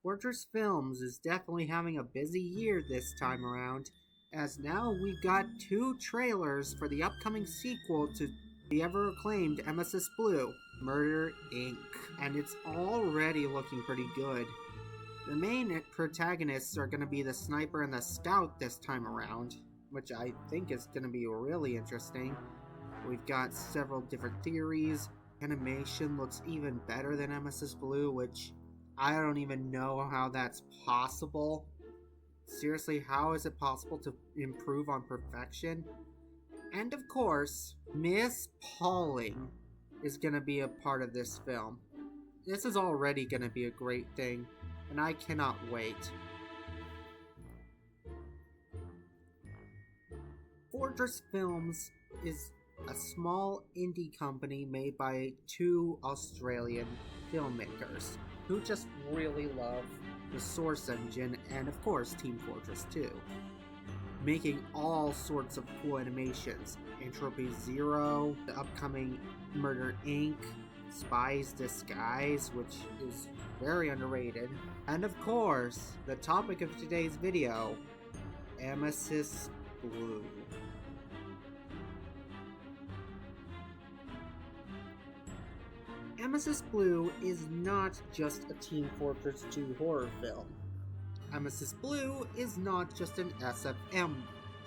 Fortress Films is definitely having a busy year this time around, as now we've got two trailers for the upcoming sequel to the ever acclaimed Emesis Blue, Murder Inc., and it's already looking pretty good. The main protagonists are going to be the sniper and the scout this time around, which I think is going to be really interesting. We've got several different theories. Animation looks even better than Emesis Blue, which I don't even know how that's possible. Seriously, how is it possible to improve on perfection? And of course, Miss Pauling is going to be a part of this film. This is already going to be a great thing, and I cannot wait. Fortress Films is a small indie company made by two Australian filmmakers who just really love the Source Engine and, of course, Team Fortress 2, making all sorts of cool animations. Entropy Zero, the upcoming Murder Inc., Spy's Disguise, which is very underrated, and of course, the topic of today's video, Emesis Blue. Emesis Blue is not just a Team Fortress 2 horror film. Emesis Blue is not just an SFM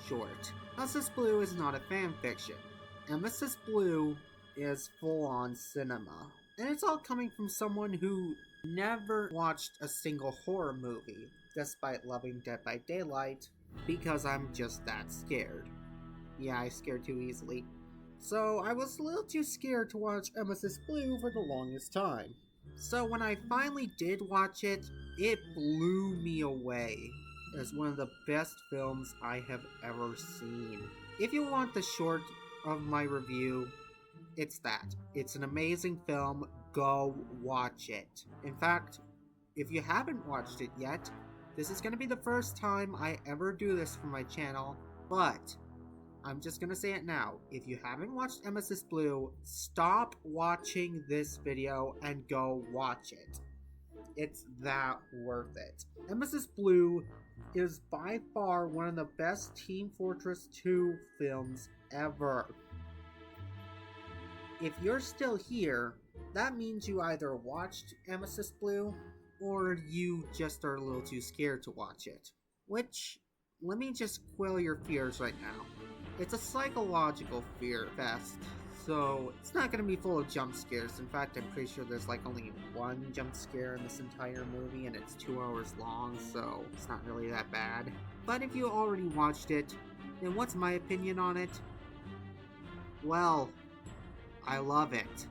short. Emesis Blue is not a fanfiction. Emesis Blue is full-on cinema. And it's all coming from someone who never watched a single horror movie, despite loving Dead by Daylight, because I'm just that scared. Yeah, I scared too easily. So I was a little too scared to watch Emesis Blue for the longest time. So when I finally did watch it, it blew me away as one of the best films I have ever seen. If you want the short of my review, it's that. It's an amazing film. Go watch it. In fact, if you haven't watched it yet, this is going to be the first time I ever do this for my channel, but I'm just gonna say it now. If you haven't watched Emesis Blue, stop watching this video and go watch it. It's that worth it. Emesis Blue is by far one of the best Team Fortress 2 films ever. If you're still here, that means you either watched Emesis Blue or you just are a little too scared to watch it. Which, let me just quell your fears right now. It's a psychological fear fest, so it's not going to be full of jump scares. In fact, I'm pretty sure there's like only one jump scare in this entire movie, and it's 2 hours long, so it's not really that bad. But if you already watched it, then what's my opinion on it? Well, I love it.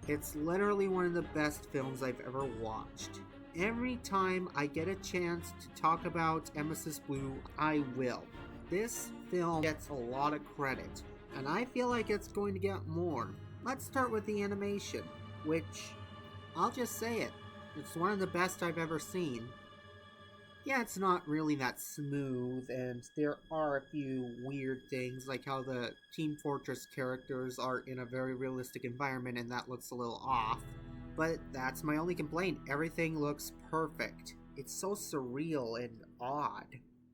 It's literally one of the best films I've ever watched. Every time I get a chance to talk about Emesis Blue, I will. This film gets a lot of credit, and I feel like it's going to get more. Let's start with the animation, which, I'll just say it, it's one of the best I've ever seen. Yeah, it's not really that smooth, and there are a few weird things, like how the Team Fortress characters are in a very realistic environment and that looks a little off. But that's my only complaint. Everything looks perfect. It's so surreal and odd.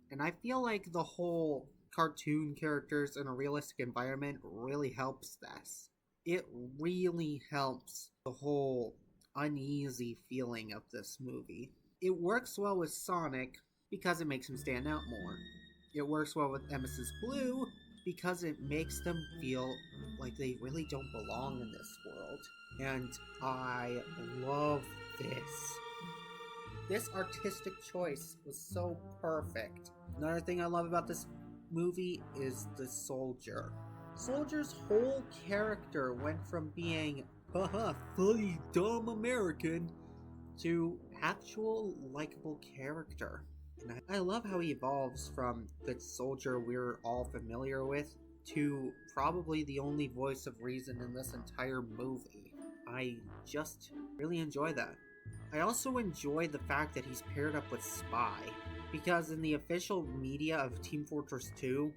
And I feel like the whole cartoon characters in a realistic environment really helps this. It really helps the whole uneasy feeling of this movie. It works well with Sonic because it makes him stand out more. It works well with Emesis Blue because it makes them feel like they really don't belong in this world. And I love this. This artistic choice was so perfect. Another thing I love about this movie is the Soldier. Soldier's whole character went from being, haha, funny, dumb American, to actual likable character. And I love how he evolves from the Soldier we're all familiar with to probably the only voice of reason in this entire movie. I just really enjoy that. I also enjoy the fact that he's paired up with Spy, because in the official media of Team Fortress 2,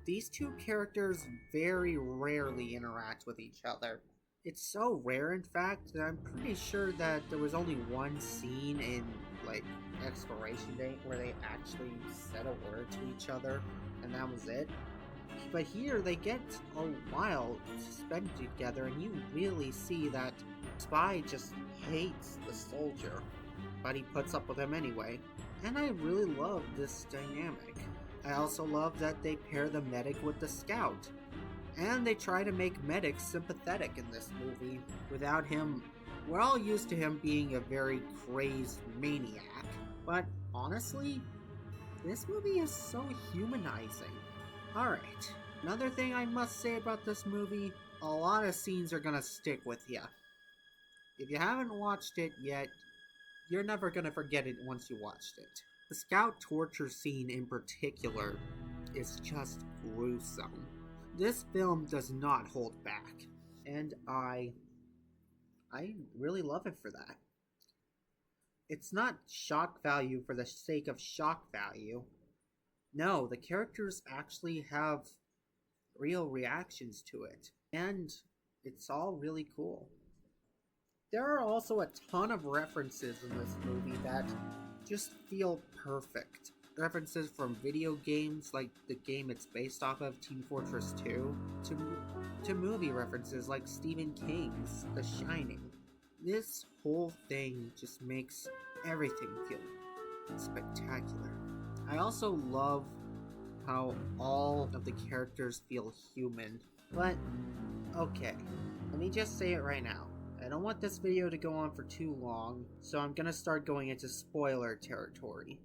these two characters very rarely interact with each other. It's so rare, in fact, that I'm pretty sure that there was only one scene in, like, Exploration Day where they actually said a word to each other, and that was it. But here, they get a while to spend together, and you really see that Spy just hates the soldier, but he puts up with him anyway. And I really love this dynamic. I also love that they pair the medic with the scout. And they try to make Medic sympathetic in this movie. Without him, we're all used to him being a very crazed maniac. But honestly, this movie is so humanizing. Alright, another thing I must say about this movie, a lot of scenes are gonna stick with you. If you haven't watched it yet, you're never gonna forget it once you watched it. The scout torture scene in particular is just gruesome. This film does not hold back, and I really love it for that. It's not shock value for the sake of shock value. No, the characters actually have real reactions to it, and it's all really cool. There are also a ton of references in this movie that just feel perfect. References from video games like the game it's based off of, Team Fortress 2, to movie references like Stephen King's The Shining. This whole thing just makes everything feel spectacular. I also love how all of the characters feel human. But, okay, let me just say it right now. I don't want this video to go on for too long, so I'm gonna start going into spoiler territory.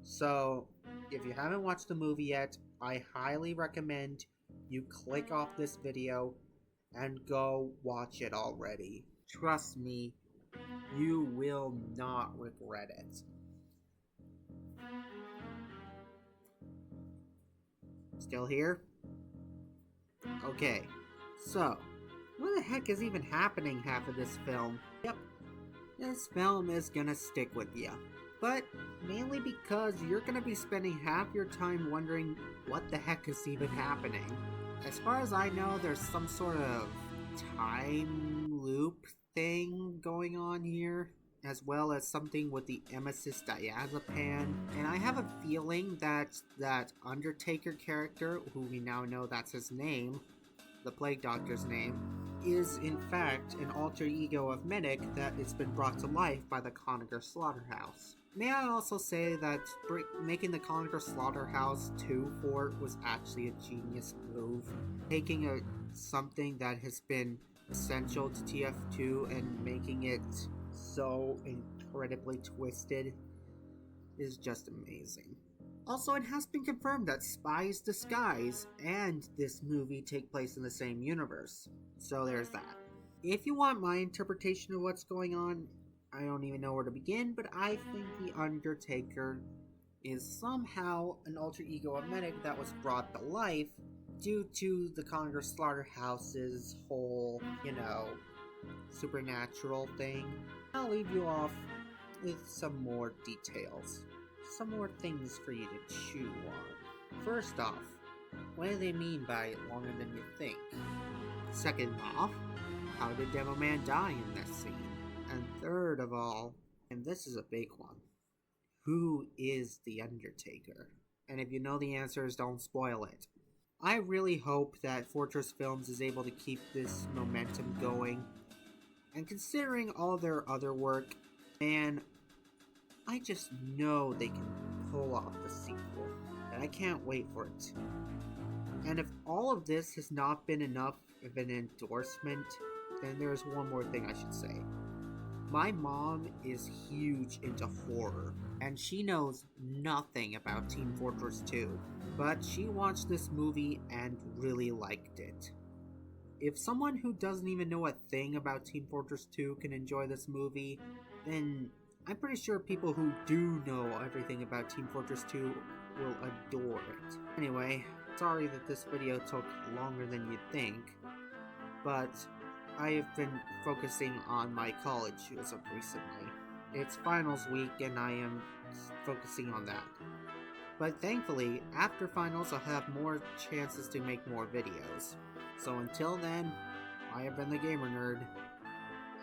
So, if you haven't watched the movie yet, I highly recommend you click off this video and go watch it already. Trust me, you will not regret it. Still here? Okay, so, what the heck is even happening half of this film? Yep, this film is gonna stick with you. But mainly because you're gonna be spending half your time wondering what the heck is even happening. As far as I know, there's some sort of time loop thing going on here, as well as something with the Emesis diazepam. And I have a feeling that that Undertaker character, who we now know that's his name, the Plague Doctor's name, is in fact an alter ego of Medic that has been brought to life by the Conager Slaughterhouse. May I also say that making the Conager Slaughterhouse 2 fort was actually a genius move. Taking something that has been essential to TF2 and making it so incredibly twisted is just amazing. Also, it has been confirmed that Spy's Disguise and this movie take place in the same universe. So there's that. If you want my interpretation of what's going on, I don't even know where to begin, but I think the Undertaker is somehow an alter ego of Medic that was brought to life due to the Conager Slaughterhouse's whole, supernatural thing. I'll leave you off with some more details. Some more things for you to chew on. First off, what do they mean by longer than you think? Second off, how did Demo Man die in this scene? And third of all, and this is a big one, who is the Undertaker? And if you know the answers, don't spoil it. I really hope that Fortress Films is able to keep this momentum going. And considering all their other work, man, I just know they can pull off the sequel, and I can't wait for it. And if all of this has not been enough of an endorsement, then there's one more thing I should say. My mom is huge into horror, and she knows nothing about Team Fortress 2, but she watched this movie and really liked it. If someone who doesn't even know a thing about Team Fortress 2 can enjoy this movie, then I'm pretty sure people who do know everything about Team Fortress 2 will adore it. Anyway, sorry that this video took longer than you'd think, but I have been focusing on my college as of recently. It's finals week and I am focusing on that. But thankfully, after finals I'll have more chances to make more videos. So until then, I have been the Gamer Nerd,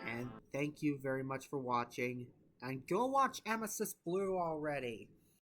and thank you very much for watching. And go watch Emesis Blue already.